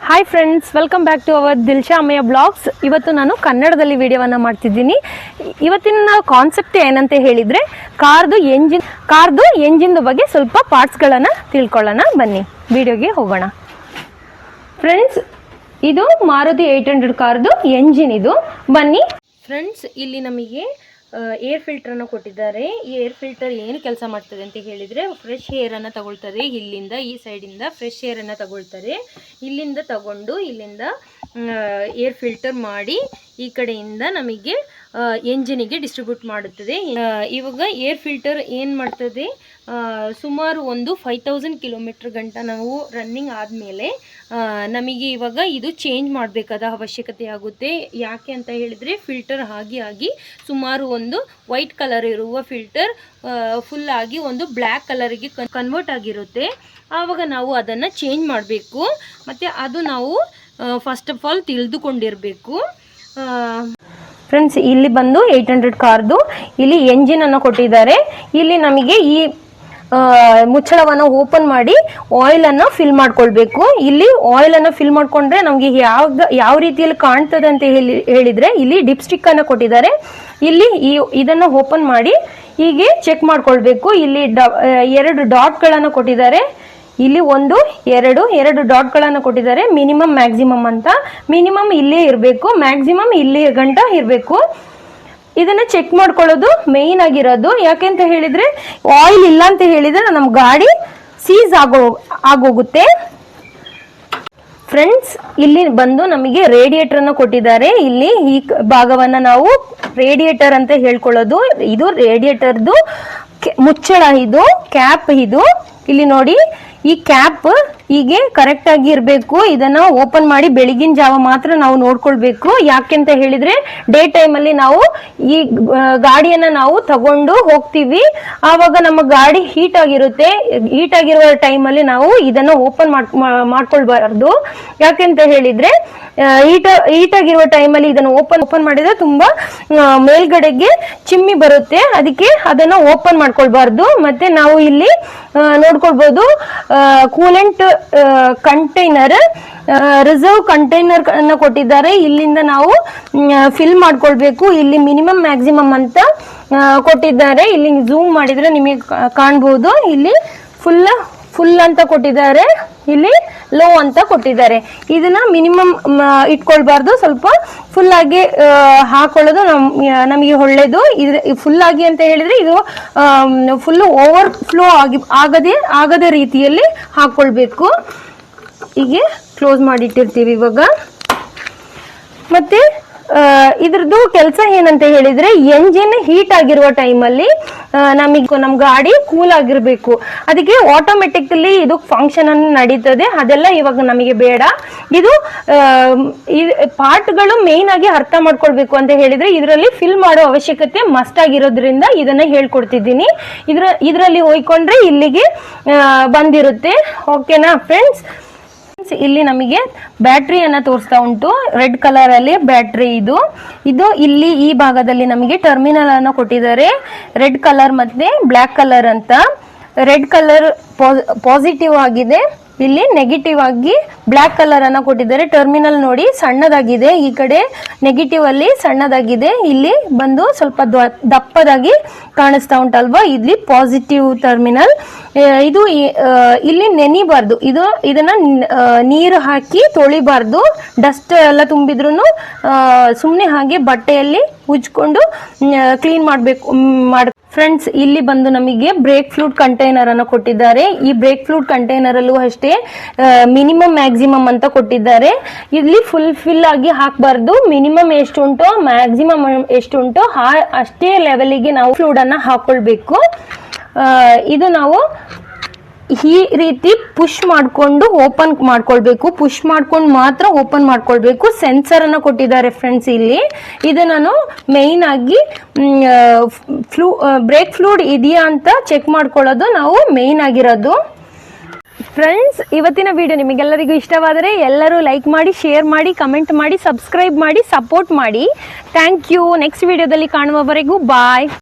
Hi friends, welcome back to our Dilsha Ammayya blogs. ಇವತ್ತು ನಾನು ಕನ್ನಡದಲ್ಲಿ ವಿಡಿಯೋವನ್ನು ಮಾಡ್ತಿದ್ದೀನಿ. ಇವತ್ತಿನ ಕಾನ್ಸೆಪ್ಟ್ ಏನಂತ ಹೇಳಿದರೆ ಕಾರ್ದು ಎಂಜಿನ್ದು ಬಗ್ಗೆ ಸ್ವಲ್ಪ ಪಾರ್ಟ್ಸ್ಗಳನ್ನು ತಿಳ್ಕೊಳ್ಳೋಣ. ಬನ್ನಿ ವಿಡಿಯೋಗೆ ಹೋಗೋಣ. ಫ್ರೆಂಡ್ಸ್, ಇದು ಮಾರುತಿ 800 ಕಾರ್ದು ಎಂಜಿನ್. ಇದು ಬನ್ನಿ ಫ್ರೆಂಡ್ಸ್, ಇಲ್ಲಿ ನಮಗೆ ಏರ್ ಫಿಲ್ಟರನ್ನು ಕೊಟ್ಟಿದ್ದಾರೆ. ಈ ಏರ್ ಫಿಲ್ಟರ್ ಏನು ಕೆಲಸ ಮಾಡ್ತದೆ ಅಂತ ಹೇಳಿದರೆ, ಫ್ರೆಶ್ ಏರನ್ನು ತಗೊಳ್ತದೆ. ಇಲ್ಲಿಂದ ಈ ಸೈಡಿಂದ ಫ್ರೆಶ್ ಏರನ್ನು ತಗೊಳ್ತಾರೆ. ಇಲ್ಲಿಂದ ತಗೊಂಡು ಇಲ್ಲಿಂದ ಏರ್ ಫಿಲ್ಟರ್ ಮಾಡಿ ಈ ಕಡೆಯಿಂದ ನಮಗೆ ಎಂಜಿನಿಗೆ ಡಿಸ್ಟ್ರಿಬ್ಯೂಟ್ ಮಾಡುತ್ತದೆ. ಇವಾಗ ಏರ್ ಫಿಲ್ಟರ್ ಏನು ಮಾಡ್ತದೆ, ಸುಮಾರು ಒಂದು 5000 ಕಿಲೋಮೀಟರ್ ಗಂಟ ನಾವು ರನ್ನಿಂಗ್ ಆದಮೇಲೆ ನಮಗೆ ಇವಾಗ ಇದು ಚೇಂಜ್ ಮಾಡಬೇಕಾದ ಅವಶ್ಯಕತೆ ಆಗುತ್ತೆ. ಯಾಕೆ ಅಂತ ಹೇಳಿದರೆ, ಫಿಲ್ಟರ್ ಆಗಿ ಸುಮಾರು ಒಂದು ವೈಟ್ ಕಲರ್ ಇರುವ ಫಿಲ್ಟರ್ ಫುಲ್ಲಾಗಿ ಒಂದು ಬ್ಲ್ಯಾಕ್ ಕಲರಿಗೆ ಕನ್ವರ್ಟ್ ಆಗಿರುತ್ತೆ. ಆವಾಗ ನಾವು ಅದನ್ನು ಚೇಂಜ್ ಮಾಡಬೇಕು. ಮತ್ತು ಅದು ನಾವು ಫಸ್ಟ್ ಆಫ್ ಆಲ್ ತಿಳಿದುಕೊಂಡಿರಬೇಕು. ಫ್ರೆಂಡ್ಸ್, ಇಲ್ಲಿ ಬಂದು 800 ಕಾರ್ದು ಇಲ್ಲಿ ಎಂಜಿನನ್ನು ಕೊಟ್ಟಿದ್ದಾರೆ. ಇಲ್ಲಿ ನಮಗೆ ಈ ಮುಚ್ಚಳವನ್ನು ಓಪನ್ ಮಾಡಿ ಆಯಿಲನ್ನು ಫಿಲ್ ಮಾಡ್ಕೊಳ್ಬೇಕು. ಇಲ್ಲಿ ಆಯಿಲನ್ನು ಫಿಲ್ ಮಾಡಿಕೊಂಡ್ರೆ ನಮಗೆ ಯಾವ ರೀತಿಯಲ್ಲಿ ಕಾಣ್ತದೆ ಅಂತ ಹೇಳಿದರೆ, ಇಲ್ಲಿ ಡಿಪ್ಸ್ಟಿಕ್ ಅನ್ನು ಕೊಟ್ಟಿದ್ದಾರೆ. ಇಲ್ಲಿ ಇದನ್ನು ಓಪನ್ ಮಾಡಿ ಹೀಗೆ ಚೆಕ್ ಮಾಡ್ಕೊಳ್ಬೇಕು. ಇಲ್ಲಿ 2 ಡಾಟ್ಗಳನ್ನು ಕೊಟ್ಟಿದ್ದಾರೆ. ಇಲ್ಲಿ 1 2 ಡಾಟ್ಗಳನ್ನು ಕೊಟ್ಟಿದ್ದಾರೆ. ಮಿನಿಮಮ್ ಮ್ಯಾಕ್ಸಿಮಮ್ ಅಂತ. ಮಿನಿಮಮ್ ಇಲ್ಲೇ ಇರಬೇಕು, ಮ್ಯಾಕ್ಸಿಮಮ್ ಇಲ್ಲಿ ಗಂಟ ಇರಬೇಕು. ಇದನ್ನು ಚೆಕ್ ಮಾಡ್ಕೊಳ್ಳೋದು ಮೇಯ್ನ್ ಆಗಿರೋದು. ಯಾಕೆಂತ ಹೇಳಿದರೆ, ಆಯಿಲ್ ಇಲ್ಲ ಅಂತ ಹೇಳಿದರೆ ನಮ್ಮ ಗಾಡಿ ಸೀಸ್ ಆಗೋಗುತ್ತೆ. ಫ್ರೆಂಡ್ಸ್, ಇಲ್ಲಿ ಬಂದು ನಮಗೆ ರೇಡಿಯೇಟರನ್ನು ಕೊಟ್ಟಿದ್ದಾರೆ. ಇಲ್ಲಿ ಈ ಭಾಗವನ್ನು ನಾವು ರೇಡಿಯೇಟರ್ ಅಂತ ಹೇಳ್ಕೊಳ್ಳೋದು. ಇದು ರೇಡಿಯೇಟರ್ದು ಮುಚ್ಚಳ, ಇದು ಕ್ಯಾಪ್. ಇದು ಇಲ್ಲಿ ನೋಡಿ, ಈ ಕ್ಯಾಪ್ ಹೀಗೆ ಕರೆಕ್ಟ್ ಆಗಿ ಇರಬೇಕು. ಇದನ್ನ ಓಪನ್ ಮಾಡಿ ಬೆಳಗಿನ ಜಾವ ಮಾತ್ರ ನಾವು ನೋಡ್ಕೊಳ್ಬೇಕು. ಯಾಕೆಂತ ಹೇಳಿದ್ರೆ, ಡೇ ಟೈಮಲ್ಲಿ ನಾವು ಈ ಗಾಡಿಯನ್ನ ನಾವು ತಗೊಂಡು ಹೋಗ್ತೀವಿ. ಆವಾಗ ನಮ್ಮ ಗಾಡಿ ಹೀಟ್ ಆಗಿರುತ್ತೆ. ಹೀಟ್ ಆಗಿರುವ ಟೈಮಲ್ಲಿ ನಾವು ಇದನ್ನ ಓಪನ್ ಮಾಡ್ಕೊಳ್ಬಾರ್ದು. ಯಾಕೆಂತ ಹೇಳಿದ್ರೆ, ಹೀಟ್ ಆಗಿರುವ ಟೈಮಲ್ಲಿ ಇದನ್ನು ಓಪನ್ ಮಾಡಿದ್ರೆ ತುಂಬಾ ಮೇಲ್ಗಡೆಗೆ ಚಿಮ್ಮಿ ಬರುತ್ತೆ. ಅದಕ್ಕೆ ಅದನ್ನು ಓಪನ್ ಮಾಡ್ಕೊಳ್ಬಾರ್ದು. ಮತ್ತೆ ನಾವು ಇಲ್ಲಿ ನೋಡ್ಕೊಳ್ಬಹುದು, ಕೂಲೆಂಟ್ ಕಂಟೈನರ್, ರಿಸರ್ವ್ ಕಂಟೈನರ್ ಅನ್ನು ಕೊಟ್ಟಿದ್ದಾರೆ. ಇಲ್ಲಿಂದ ನಾವು ಫಿಲ್ ಮಾಡ್ಕೊಳ್ಬೇಕು. ಇಲ್ಲಿ ಮಿನಿಮಮ್ ಮ್ಯಾಕ್ಸಿಮಮ್ ಅಂತ ಕೊಟ್ಟಿದ್ದಾರೆ. ಇಲ್ಲಿ ಝೂಮ್ ಮಾಡಿದ್ರೆ ನಿಮಗೆ ಕಾಣಬಹುದು. ಇಲ್ಲಿ ಫುಲ್ ಅಂತ ಕೊಟ್ಟಿದ್ದಾರೆ, ಇಲ್ಲಿ ಲೋ ಅಂತ ಕೊಟ್ಟಿದ್ದಾರೆ. ಇದನ್ನ ಮಿನಿಮಮ್ ಇಟ್ಕೊಳ್ಬಾರ್ದು, ಸ್ವಲ್ಪ ಫುಲ್ ಆಗಿ ಹಾಕೊಳ್ಳೋದು ನಮಗೆ ಒಳ್ಳೇದು. ಫುಲ್ ಆಗಿ ಅಂತ ಹೇಳಿದ್ರೆ, ಇದು ಫುಲ್ ಓವರ್ ಫ್ಲೋ ಆಗದ ರೀತಿಯಲ್ಲಿ ಹಾಕೊಳ್ಬೇಕು. ಹೀಗೆ ಕ್ಲೋಸ್ ಮಾಡಿಟ್ಟಿರ್ತೀವಿ ಇವಾಗ. ಮತ್ತೆ ಇದ್ರದ್ದು ಕೆಲಸ ಏನಂತ ಹೇಳಿದ್ರೆ, ಎಂಜಿನ್ ಹೀಟ್ ಆಗಿರುವ ಟೈಮಲ್ಲಿ ನಮ್ಮ ಗಾಡಿ ಕೂಲ್ ಆಗಿರ್ಬೇಕು. ಅದಕ್ಕೆ ಆಟೋಮೆಟಿಕಲಿ ಇದು ಫಂಕ್ಷನ್ ಅನ್ನು ನಡೀತದೆ. ಅದೆಲ್ಲ ಇವಾಗ ನಮಗೆ ಬೇಡ. ಇದು ಪಾರ್ಟ್ಗಳು ಮೇನ್ ಆಗಿ ಅರ್ಥ ಮಾಡ್ಕೊಳ್ಬೇಕು ಅಂತ ಹೇಳಿದ್ರೆ, ಇದರಲ್ಲಿ ಫಿಲ್ ಮಾಡೋ ಅವಶ್ಯಕತೆ ಮಸ್ಟ್ ಆಗಿರೋದ್ರಿಂದ ಇದನ್ನ ಹೇಳ್ಕೊಡ್ತಿದ್ದೀನಿ. ಇದರಲ್ಲಿ ಹೋಯ್ಕೊಂಡ್ರೆ ಇಲ್ಲಿಗೆ ಬಂದಿರುತ್ತೆ. ಓಕೆನಾ ಫ್ರೆಂಡ್ಸ್? ಇಲ್ಲಿ ನಮಗೆ ಬ್ಯಾಟ್ರಿಯನ್ನ ತೋರಿಸ್ತಾ ಉಂಟು. ರೆಡ್ ಕಲರ್ ಅಲ್ಲಿ ಬ್ಯಾಟ್ರಿ. ಇದು ಇಲ್ಲಿ ಈ ಭಾಗದಲ್ಲಿ ನಮಗೆ ಟರ್ಮಿನಲ್ ಅನ್ನು ಕೊಟ್ಟಿದ್ದಾರೆ. ರೆಡ್ ಕಲರ್ ಮತ್ತೆ ಬ್ಲ್ಯಾಕ್ ಕಲರ್ ಅಂತ. ರೆಡ್ ಕಲರ್ ಪಾಸಿಟಿವ್ ಆಗಿದೆ, ಇಲ್ಲಿ ನೆಗೆಟಿವ್ ಆಗಿ ಬ್ಲ್ಯಾಕ್ ಕಲರ್ ಅನ್ನ ಕೊಟ್ಟಿದ್ದಾರೆ. ಟರ್ಮಿನಲ್ ನೋಡಿ ಸಣ್ಣದಾಗಿದೆ, ಈ ಕಡೆ ನೆಗೆಟಿವ್ ಅಲ್ಲಿ ಸಣ್ಣದಾಗಿದೆ. ಇಲ್ಲಿ ಬಂದು ಸ್ವಲ್ಪ ದಪ್ಪದಾಗಿ ಕಾಣಿಸ್ತಾ ಉಂಟಲ್ವಾ, ಇಲ್ಲಿ ಪಾಸಿಟಿವ್ ಟರ್ಮಿನಲ್. ಇದು ಇಲ್ಲಿ ನೆನಿಬಾರ್ದು. ಇದನ್ನ ನೀರು ಹಾಕಿ ತೊಳಿಬಾರ್ದು. ಡಸ್ಟ್ ಎಲ್ಲ ತುಂಬಿದ್ರು ಸುಮ್ಮನೆ ಹಾಗೆ ಬಟ್ಟೆಯಲ್ಲಿ ಉಜ್ಕೊಂಡು ಕ್ಲೀನ್ ಮಾಡಬೇಕು. ಫ್ರೆಂಡ್ಸ್, ಇಲ್ಲಿ ಬಂದು ನಮಗೆ ಬ್ರೇಕ್ ಫ್ಲೂಡ್ ಕಂಟೈನರ್ ಅನ್ನು ಕೊಟ್ಟಿದ್ದಾರೆ. ಈ ಬ್ರೇಕ್ ಫ್ಲೂಡ್ ಕಂಟೈನರ್ ಅಲ್ಲೂ ಅಷ್ಟೇ ಮಿನಿಮಮ್ ಮ್ಯಾಕ್ಸಿಮಮ್ ಅಂತ ಕೊಟ್ಟಿದ್ದಾರೆ. ಇಲ್ಲಿ ಫಿಲ್ ಆಗಿ ಹಾಕಬಾರ್ದು. ಮಿನಿಮಮ್ ಎಷ್ಟು ಉಂಟೋ ಮ್ಯಾಕ್ಸಿಮಮ್ ಎಷ್ಟು ಉಂಟೋ ಅಷ್ಟೇ ಲೆವೆಲಿಗೆ ನಾವು ಫ್ಲೂಡ್ ಅನ್ನ ಹಾಕೊಳ್ಬೇಕು. ಇದು ನಾವು ಈ ರೀತಿ ಪುಷ್ ಮಾಡಿಕೊಂಡು ಓಪನ್ ಮಾಡ್ಕೊಳ್ಬೇಕು. ಪುಷ್ ಮಾಡ್ಕೊಂಡು ಮಾತ್ರ ಓಪನ್ ಮಾಡ್ಕೊಳ್ಬೇಕು. ಸೆನ್ಸರ್ ಅನ್ನು ಕೊಟ್ಟಿದ್ದಾರೆ ಫ್ರೆಂಡ್ಸ್. ಇಲ್ಲಿ ಇದು ನಾನು ಮೇಯ್ನ್ ಆಗಿ ಬ್ರೇಕ್ ಫ್ಲೂಡ್ ಇದೆಯಾ ಅಂತ ಚೆಕ್ ಮಾಡ್ಕೊಳ್ಳೋದು ನಾವು ಮೇಯ್ನ್ ಆಗಿರೋದು. ಫ್ರೆಂಡ್ಸ್, ಇವತ್ತಿನ ವಿಡಿಯೋ ನಿಮಗೆಲ್ಲರಿಗೂ ಇಷ್ಟವಾದರೆ ಎಲ್ಲರೂ ಲೈಕ್ ಮಾಡಿ, ಶೇರ್ ಮಾಡಿ, ಕಮೆಂಟ್ ಮಾಡಿ, ಸಬ್ಸ್ಕ್ರೈಬ್ ಮಾಡಿ, ಸಪೋರ್ಟ್ ಮಾಡಿ. Thank you. ನೆಕ್ಸ್ಟ್ ವಿಡಿಯೋದಲ್ಲಿ ಕಾಣುವವರೆಗೂ ಬಾಯ್.